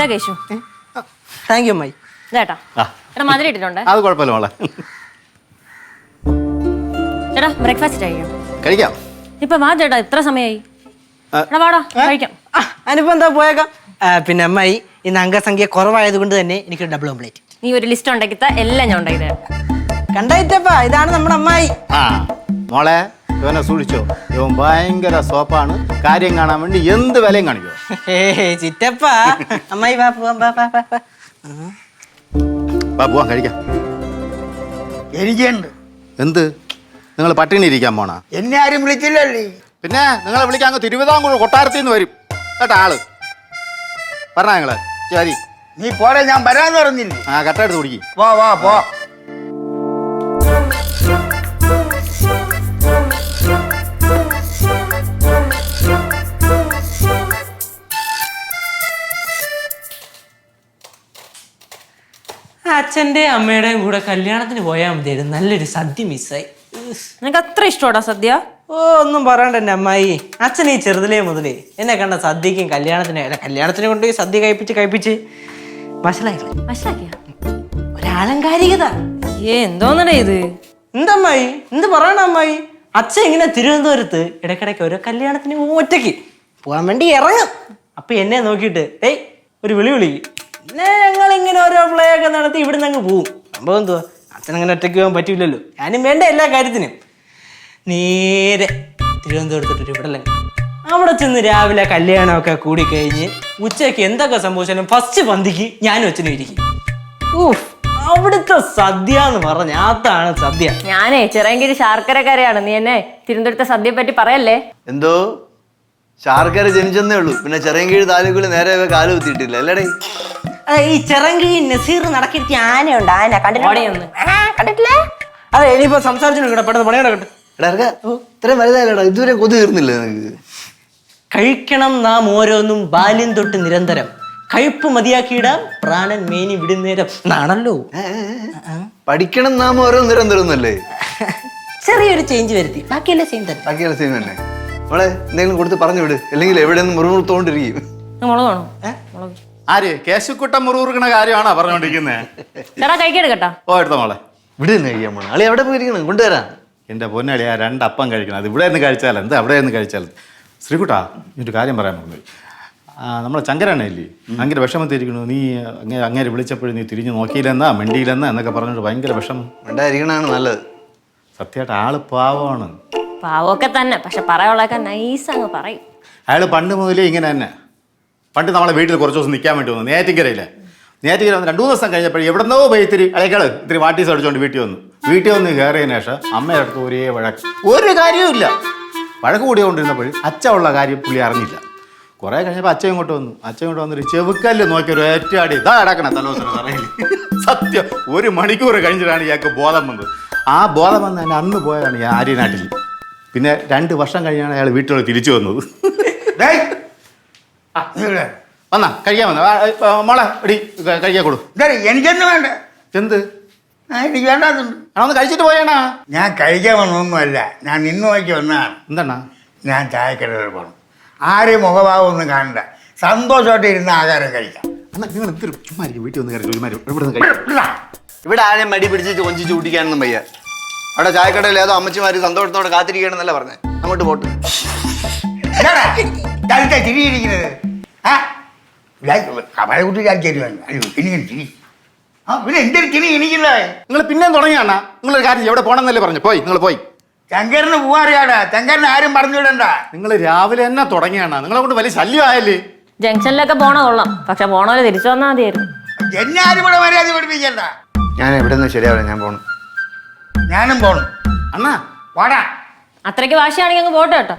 ഇതാ Keshu. Thank you അമ്മായി. ഇതാട്ടാ എടാ മധുരം ഇട്ടിട്ടുണ്ട്. അത് കുഴപ്പമില്ല മോളെ. ചേട്ടാ ബ്രേക്ക്ഫാസ്റ്റ് കഴിക്കാം. ഇപ്പൊ വാ ചേട്ടാ, എത്ര സമയമായി? എടാ വാടാ കഴിക്കാം. അതിനിപ്പോ എന്താ പോയേക്കാം. പിന്നെ അമ്മായി ഇന്ന് അംഗസംഖ്യ കുറവായത് കൊണ്ട് തന്നെ എനിക്ക് ഡബിൾ ഓംപ്ലേറ്റ്. നീ ഒരു ലിസ്റ്റ് ഉണ്ടാക്കിത്ത എല്ലാം ഞാൻ ഉണ്ടാക്കി തരാം. കണ്ടായിട്ടപ്പാ, ഇതാണ് നമ്മുടെ അമ്മായി. മോളെ ഇവനെ സൂക്ഷിച്ചോ, ഇവൻ ഭയങ്കര സോപ്പാണ്. കാര്യം കാണാൻ വേണ്ടി എന്ത് വിലയും കാണിക്കോ. ചിറ്റപ്പാ. അമ്മായി വാ പോവാം. പോവാം കഴിക്കാം. എനിക്കുണ്ട്. എന്ത് നിങ്ങൾ പട്ടിണി ഇരിക്കാൻ പോണ? എന്നെ ആരും വിളിച്ചില്ലല്ലേ? പിന്നെ നിങ്ങളെ വിളിക്കാൻ അങ്ങ് തിരുവിതാംകൂർ കൊട്ടാരത്തിൽ നിന്ന് വരും കേട്ടാ ആള്. പറഞ്ഞ നിങ്ങള് ശരി. നീ പോരെ, ഞാൻ വരാന്ന് പറഞ്ഞില്ലേ? കട്ടെടുത്ത് കുടിക്കും. പോ. അച്ഛൻ്റെ അമ്മയുടെയും കൂടെ കല്യാണത്തിന് പോയാൽ മതിയായിരുന്നു. നല്ലൊരു സദ്യ മിസ്സായി. നിനക്ക് അത്ര ഇഷ്ടമാടാ സദ്യ? ഒന്നും പറയണ്ട എൻ്റെ അമ്മായി. അച്ഛൻ ഈ ചെറുതിലേ മുതലേ എന്നെ കണ്ട സദ്യക്കും കല്യാണത്തിന് കൊണ്ടുപോയി സദ്യ കഴിപ്പിച്ച് വഷളാക്കിയ ഒരാലങ്കാരികത. എന്തോന്നടേ ഇത്? എന്തമ്മായി എന്ത് പറയണ അമ്മായി? അച്ഛൻ ഇങ്ങനെ തിരുവനന്തപുരത്ത് ഇടയ്ക്കിടയ്ക്ക് ഓരോ കല്യാണത്തിന് ഒറ്റയ്ക്ക് പോകാൻ വേണ്ടി ഇറങ്ങും. അപ്പൊ എന്നെ നോക്കിയിട്ട് ഒരു വിളി പിന്നെ ഞങ്ങളിങ്ങനെ ഓരോ പ്ലേ ഒക്കെ നടത്തി ഇവിടുന്ന് അങ്ങ് പോവും. സംഭവം എന്തുവാ, അച്ഛനങ്ങനെ ഒറ്റയ്ക്ക് പോകാൻ പറ്റില്ലല്ലോ. ഞാനും വേണ്ട എല്ലാ കാര്യത്തിനും. നേരെ തിരുവനന്തപുരത്തോട്ട് ഇവിടെ അവിടെ ചെന്ന് രാവിലെ കല്യാണമൊക്കെ കൂടിക്കഴിഞ്ഞ് ഉച്ചയ്ക്ക് എന്തൊക്കെ സംഭവിച്ചാലും ഫസ്റ്റ് പന്തിക്ക് ഞാനും അച്ഛനും ഇരിക്കും. അവിടുത്തെ സദ്യ എന്ന് പറഞ്ഞ അതാണ് സദ്യ. ഞാനേ ചിറയൻകീഴ് ശാർക്കരക്കാരെയാണ്. നീ എന്നെ തിരുവനന്തപുരത്തെ സദ്യയെ പറ്റി പറയല്ലേ. എന്തോ ശാർക്കര ജനിച്ചെന്നേ ഉള്ളൂ, പിന്നെ ചിറയൻകീഴ് താലൂക്കിൽ നേരെ കാല് കുത്തിയിട്ടില്ല അല്ലേടേ. ഈ ചിറയൻകീഴ് നസീർ നടക്കിരുത്തി ആനയുണ്ട്. ആന കണ്ടിട്ടില്ലേ? അതെ, ഇനിയിപ്പോ സംസാരിച്ചു പെട്ടെന്ന് പണിയുടെ കേട്ടോ. ഇത്രയും വലുതായല്ലോടാ, ഇതുവരെ കൊതു തീർന്നില്ല നിനക്ക്. കഴിക്കണം നാം ഓരോന്നും ബാല്യം തൊട്ട് നിരന്തരം, കഴിപ്പ് മതിയാക്കിയിടാം പ്രാണൻ മേനി വിടുന്നേരം എന്നാണല്ലോ. പഠിക്കണം നാം ഓരോ നിരന്തരം എന്നല്ലേ. ചെറിയൊരു ചേഞ്ച് വരുത്തി, ബാക്കിയല്ലേ സെയിം തന്നെ. ബാക്കിയുള്ള സെയിം തന്നെ. നമ്മളെ എന്തെങ്കിലും കൊടുത്ത് പറഞ്ഞു വിട്, അല്ലെങ്കിൽ എവിടെ നിന്ന് മുറുമുറുത്തോണ്ടിരിക്കും. മുളക് വേണോ? ആര് കേശുക്കുട്ടം മുറുകുറുക്കണ കാര്യമാണോ പറഞ്ഞോണ്ടിരിക്കുന്നത്? ചേട്ടാ കഴിക്കെടുക്കട്ടാ. എടുത്ത മോളെ. ഇവിടെ നിന്ന് കഴിക്കാൻ പോണം. ആളി എവിടെ പോയിരിക്കണം, കൊണ്ടുവരാം. എൻ്റെ പൊന്നളി ആ 2 അപ്പം കഴിക്കണം. അത് ഇവിടെ നിന്ന് കഴിച്ചാൽ എന്താ, അവിടെ നിന്ന് കഴിച്ചാൽ. ശ്രീകുട്ടാ, ഒരു കാര്യം പറയാൻ പറഞ്ഞു. നമ്മളെ ചങ്കരാണ് ഇല്ലേ, ഭയങ്കര വിഷമത്തിരിക്കണു. നീ അങ്ങനെ വിളിച്ചപ്പോഴും നീ തിരിഞ്ഞു നോക്കിയില്ലെന്നാ മിണ്ടിയില്ലെന്നാ എന്നൊക്കെ പറഞ്ഞിട്ട് ഭയങ്കര വിഷമം. മിണ്ടായിരിക്കണാണ് നല്ലത്. സത്യമായിട്ട് ആള് പാവമാണ്. പാവമൊക്കെ തന്നെ, പക്ഷെ പറയാനുള്ളതൊക്കെ നൈസ് അങ്ങ് പറയും. അയാൾ പണ്ട് മുതലേ ഇങ്ങനെ തന്നെ. പണ്ട് നമ്മളെ വീട്ടിൽ കുറച്ച് ദിവസം നിൽക്കാൻ വേണ്ടി വന്നു. നേറ്റിക്കരയില്ലേ, നേറ്റിക്കര വന്ന് 2 ദിവസം കഴിഞ്ഞപ്പോൾ എവിടെന്നോ പോയി ഇത്തിരി വാട്ടീസ് അടിച്ചുകൊണ്ട് വീട്ടിൽ വന്ന് കയറിയതിനു ശേഷം അമ്മയുടെ അടുത്ത് ഒരേ വഴക്ക്. ഒരു കാര്യവുമില്ല. വഴക്ക് കൂടിക്കൊണ്ടിരുന്നപ്പോൾ അച്ഛനുള്ള കാര്യം പുള്ളി അറിഞ്ഞില്ല. കുറേ കഴിഞ്ഞപ്പോൾ അച്ഛൻ ഇങ്ങോട്ട് വന്നിട്ട് ചെവുക്കല്ല് നോക്കി ഒരു ഒറ്റയാടി ഇതാ അടക്കണ തലോസരം അറിയില്ല. സത്യം 1 മണിക്കൂർ കഴിഞ്ഞിട്ടാണ് ഇയാൾക്ക് ബോധം വന്നത്. ആ ബോധം വന്ന് തന്നെ അന്ന് പോയതാണ് ഈ ആര്യനാട്ടിൽ. പിന്നെ 2 വർഷം കഴിഞ്ഞാണ് അയാൾ വീട്ടിലോട്ട് തിരിച്ചു വന്നത്. വന്നാ കഴിക്കാൻ വന്ന മോളെ എടി കഴിക്കാൻ കൊടു. എനിക്കൊന്നും വേണ്ട. എന്ത് എനിക്ക് വേണ്ടാത്തുണ്ട്. ഒന്ന് കഴിച്ചിട്ട് പോയാണാ. ഞാൻ കഴിക്കാൻ വന്നൊന്നുമല്ല, ഞാൻ നിന്ന് നോക്കി വന്നതാണ്. എന്താണ്? ഞാൻ ചായക്കടയിൽ പോകണം. ആരെയും മുഖഭാവം ഒന്നും കാണണ്ട, സന്തോഷമായിട്ട് ഇരുന്ന് ആഹാരം കഴിക്കാം. എന്നാ നിങ്ങൾ എന്തൊരു ചുമ്മാ വീട്ടിൽ വന്ന് കഴിക്കും. ഇവിടെ ആരെയും മടി പിടിച്ചിട്ട് കൊഞ്ചിച്ച് കൂട്ടിക്കാനൊന്നും വയ്യ. അവിടെ ചായക്കടയിൽ ഏതോ അമ്മച്ചിമാര് സന്തോഷത്തോടെ കാത്തിരിക്കണമെന്നല്ല പറഞ്ഞേ. അങ്ങോട്ട് പോട്ട്. ചിരിയിരിക്കുന്നത് കമലെ കുട്ടി ഞാൻ ചിരി. പിന്നെ എന്തൊരു ചിരി എനിക്കില്ലേ? നിങ്ങൾ പിന്നെയും തുടങ്ങിയാണ്. നിങ്ങളൊരു കാര്യം എവിടെ പോകണമെന്നല്ലേ പറഞ്ഞു. നിങ്ങൾ പോയി. ശങ്കരന് പോവാറിയാടാ, ശങ്കരന് ആരും പറഞ്ഞു വിടണ്ട. നിങ്ങൾ രാവിലെ തന്നെ തുടങ്ങിയാണ്. നിങ്ങളെ കൊണ്ട് വലിയ ശല്യമായല്ലേ. ജംഗ്ഷനിലൊക്കെ പോണ കൊള്ളാം, പക്ഷെ പോണവര് തിരിച്ചു വന്നാൽ മതിയായിരുന്നു. എന്നെ ആരും ഇവിടെ മര്യാദ പഠിപ്പിക്കണ്ട. ഞാൻ എവിടെ നിന്ന് ശരിയാവില്ല, ഞാൻ പോണം. ഞാനും പോണം. അണ്ണാ വാടാ. അത്രയ്ക്ക് വാശിയാണെങ്കിൽ അങ്ങ് പോട്ടെ കേട്ടോ.